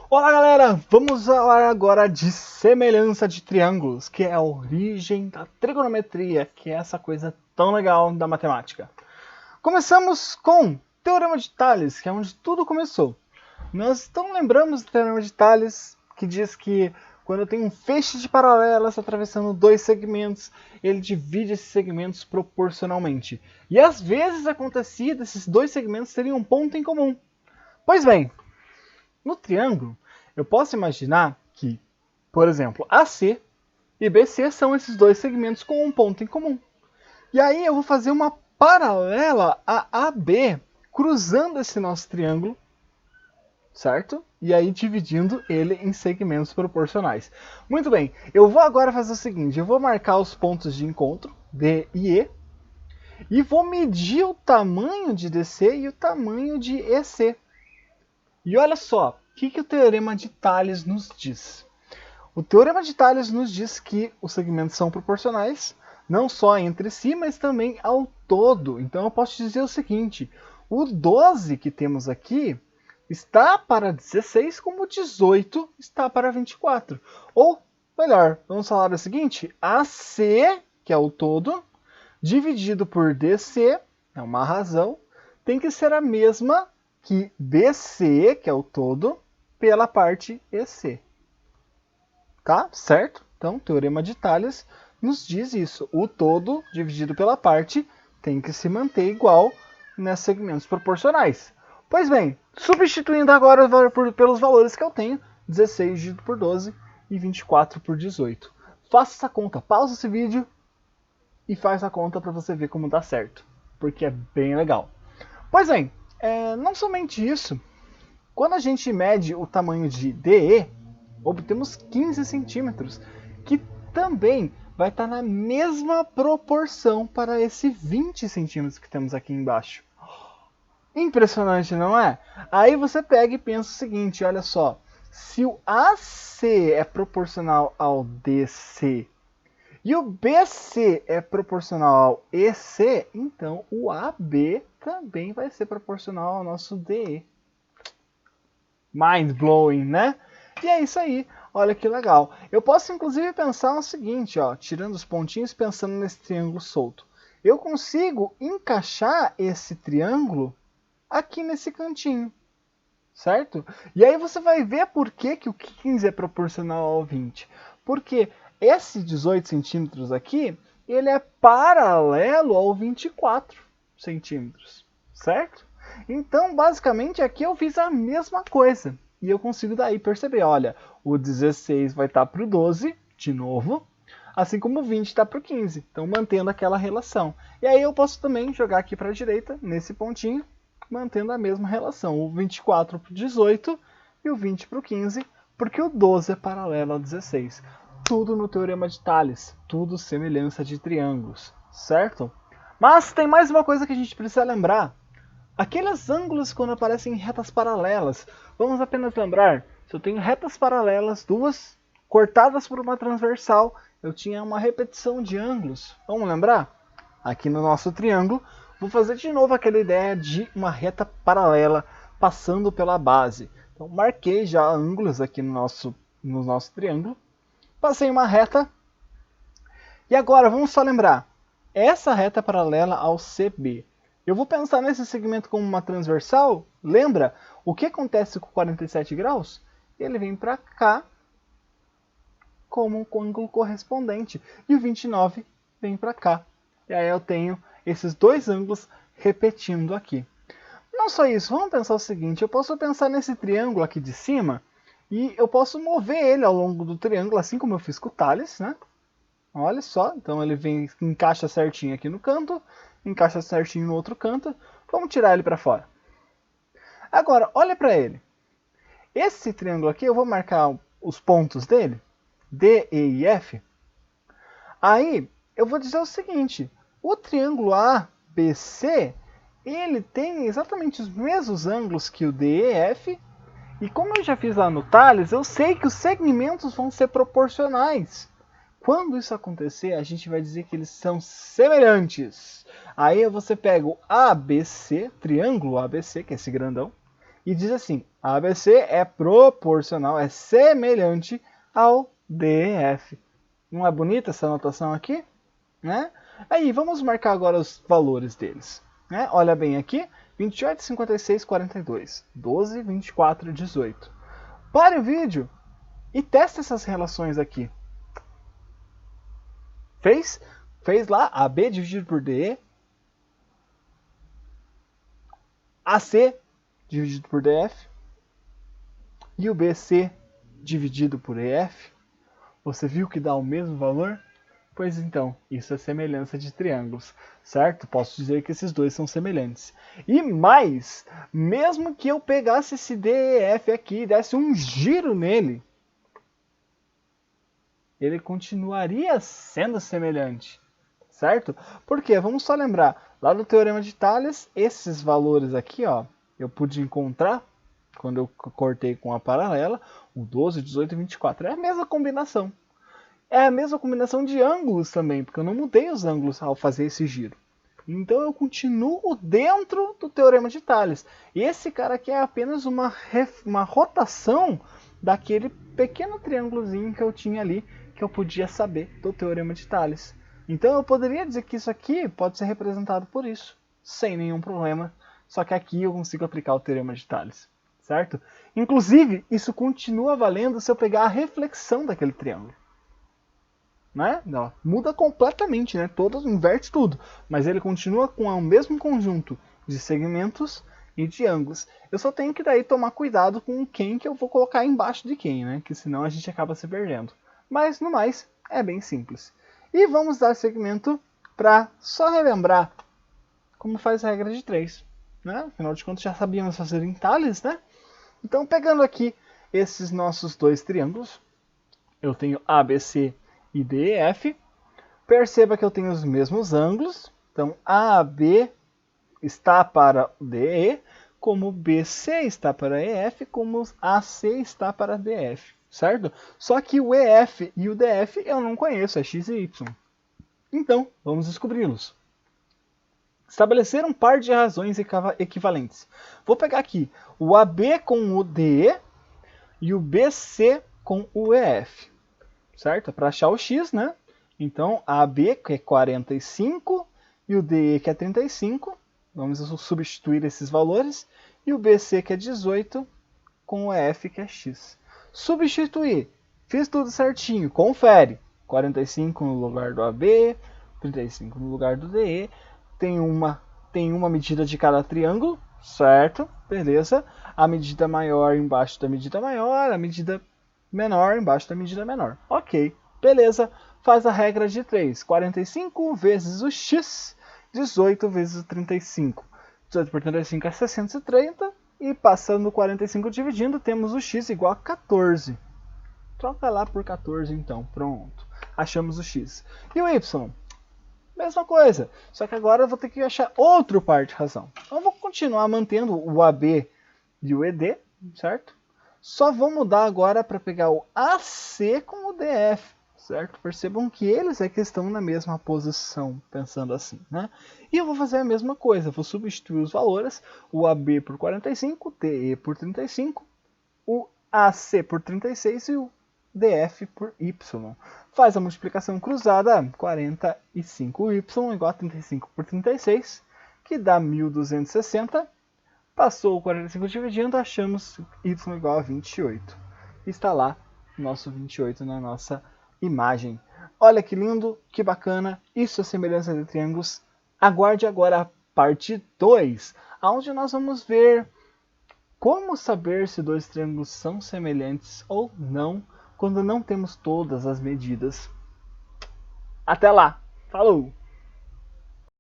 Olá galera, vamos falar agora de semelhança de triângulos, que é a origem da trigonometria, que é essa coisa tão legal da matemática. Começamos com Teorema de Tales, que é onde tudo começou. Nós então lembramos do Teorema de Tales, que diz que quando eu tenho um feixe de paralelas atravessando dois segmentos, ele divide esses segmentos proporcionalmente. E às vezes acontecia desses dois segmentos terem um ponto em comum. Pois bem, no triângulo, eu posso imaginar que, por exemplo, AC e BC são esses dois segmentos com um ponto em comum. E aí eu vou fazer uma paralela a AB, cruzando esse nosso triângulo, certo? E aí dividindo ele em segmentos proporcionais. Muito bem, eu vou agora fazer o seguinte, eu vou marcar os pontos de encontro, D e E vou medir o tamanho de DC e o tamanho de EC. E olha só, o que o Teorema de Tales nos diz? O Teorema de Tales nos diz que os segmentos são proporcionais, não só entre si, mas também ao todo. Então eu posso dizer o seguinte, o 12 que temos aqui está para 16, como o 18 está para 24. Ou, melhor, vamos falar o seguinte, AC, que é o todo, dividido por DC, é uma razão, tem que ser a mesma que BC, que é o todo, pela parte EC. Tá? Certo? Então, Teorema de Tales nos diz isso. O todo dividido pela parte tem que se manter igual nesses segmentos proporcionais. Pois bem, substituindo agora pelos valores que eu tenho, 16 dividido por 12 e 24 por 18. Faça essa conta, pausa esse vídeo e faz a conta para você ver como dá certo, porque é bem legal. Pois bem, não somente isso, quando a gente mede o tamanho de DE, obtemos 15 centímetros, que também vai estar na mesma proporção para esse 20 centímetros que temos aqui embaixo. Impressionante, não é? Aí você pega e pensa o seguinte, olha só, se o AC é proporcional ao DC e o BC é proporcional ao EC, então o AB também vai ser proporcional ao nosso DE. Mind blowing, né? E é isso aí. Olha que legal. Eu posso inclusive pensar o seguinte, ó, tirando os pontinhos, pensando nesse triângulo solto. Eu consigo encaixar esse triângulo aqui nesse cantinho, certo? E aí você vai ver por que o 15 é proporcional ao 20. Porque esse 18 centímetros aqui, ele é paralelo ao 24 centímetros, certo? Então, basicamente, aqui eu fiz a mesma coisa. E eu consigo daí perceber, olha, o 16 vai estar para o 12, de novo, assim como o 20 está para o 15. Então, mantendo aquela relação. E aí eu posso também jogar aqui para a direita, nesse pontinho, mantendo a mesma relação. O 24 para o 18 e o 20 para o 15, porque o 12 é paralelo ao 16. Tudo no Teorema de Tales, tudo semelhança de triângulos, certo? Mas tem mais uma coisa que a gente precisa lembrar. Aqueles ângulos quando aparecem em retas paralelas, vamos apenas lembrar, se eu tenho retas paralelas, duas cortadas por uma transversal, eu tinha uma repetição de ângulos. Vamos lembrar? Aqui no nosso triângulo, vou fazer de novo aquela ideia de uma reta paralela passando pela base. Então marquei já ângulos aqui no nosso triângulo, passei uma reta, e agora vamos só lembrar, essa reta paralela ao CB. Eu vou pensar nesse segmento como uma transversal. Lembra o que acontece com 47 graus? Ele vem para cá como um ângulo correspondente. E o 29 vem para cá. E aí eu tenho esses dois ângulos repetindo aqui. Não só isso, vamos pensar o seguinte. Eu posso pensar nesse triângulo aqui de cima e eu posso mover ele ao longo do triângulo, assim como eu fiz com o Tales, né? Olha só, então ele vem, encaixa certinho aqui no canto, encaixa certinho no outro canto. Vamos tirar ele para fora. Agora, olha para ele. Esse triângulo aqui, eu vou marcar os pontos dele, D, E e F. Aí, eu vou dizer o seguinte, o triângulo ABC, ele tem exatamente os mesmos ângulos que o DEF, e como eu já fiz lá no Tales, eu sei que os segmentos vão ser proporcionais. Quando isso acontecer, a gente vai dizer que eles são semelhantes. Aí você pega o ABC, triângulo ABC, que é esse grandão, E diz assim, ABC é proporcional, é semelhante ao DEF. Não é bonita essa anotação aqui? Né? Aí, vamos marcar agora os valores deles. Né? Olha bem aqui, 28, 56, 42, 12, 24, 18. Pare o vídeo e teste essas relações aqui. Fez? Fez lá AB dividido por DE, AC dividido por DF e o BC dividido por EF. Você viu que dá o mesmo valor? Pois então, isso é semelhança de triângulos, certo? Posso dizer que esses dois são semelhantes. E mais, mesmo que eu pegasse esse DEF aqui e desse um giro nele, ele continuaria sendo semelhante, certo? Porque, vamos só lembrar, lá do Teorema de Tales, esses valores aqui, ó, eu pude encontrar, quando eu cortei com a paralela, o 12, 18 e 24. É a mesma combinação. É a mesma combinação de ângulos também, porque eu não mudei os ângulos ao fazer esse giro. Então eu continuo dentro do Teorema de Tales. Esse cara aqui é apenas uma rotação daquele pequeno triângulozinho que eu tinha ali, que eu podia saber do Teorema de Tales. Então eu poderia dizer que isso aqui pode ser representado por isso, sem nenhum problema. Só que aqui eu consigo aplicar o Teorema de Tales, certo? Inclusive, isso continua valendo se eu pegar a reflexão daquele triângulo. Né? Não, muda completamente, né? Inverte tudo, mas ele continua com o mesmo conjunto de segmentos e de ângulos. Eu só tenho que daí tomar cuidado com quem que eu vou colocar embaixo de quem, né? Que senão a gente acaba se perdendo. Mas no mais é bem simples. E vamos dar segmento para só relembrar como faz a regra de 3, né? Afinal de contas já sabíamos fazer em Tales, né? Então pegando aqui esses nossos dois triângulos, eu tenho ABC e DEF. Perceba que eu tenho os mesmos ângulos. Então, AB está para DE, como BC está para EF, como AC está para DF, certo? Só que o EF e o DF eu não conheço, é X e Y. Então, vamos descobri-los. Estabelecer um par de razões equivalentes. Vou pegar aqui o AB com o DE e o BC com o EF. Certo? Para achar o x, né? Então, AB, que é 45, e o DE, que é 35. Vamos substituir esses valores. E o BC, que é 18, com o EF, que é x. Substituir. Fiz tudo certinho. Confere. 45 no lugar do AB, 35 no lugar do DE. Tem uma medida de cada triângulo, certo? Beleza. A medida maior embaixo da medida maior, a medida menor embaixo da medida menor. Ok, beleza. Faz a regra de 3. 45 vezes o x, 18 vezes o 35. 18 por 35 é 630. E passando 45 dividindo, temos o x igual a 14. Troca lá por 14 então. Pronto. Achamos o x. E o y? Mesma coisa. Só que agora eu vou ter que achar outro par de razão. Então eu vou continuar mantendo o AB e o ED, certo? Só vou mudar agora para pegar o AC com o DF, certo? Percebam que eles é que estão na mesma posição, pensando assim, né? E eu vou fazer a mesma coisa, vou substituir os valores, o AB por 45, o DE por 35, o AC por 36 e o DF por Y. Faz a multiplicação cruzada, 45y igual a 35 por 36, que dá 1260. Passou o 45 dividindo, achamos y igual a 28. Está lá nosso 28 na nossa imagem. Olha que lindo, que bacana, isso é semelhança de triângulos. Aguarde agora a parte 2, onde nós vamos ver como saber se dois triângulos são semelhantes ou não, quando não temos todas as medidas. Até lá, falou!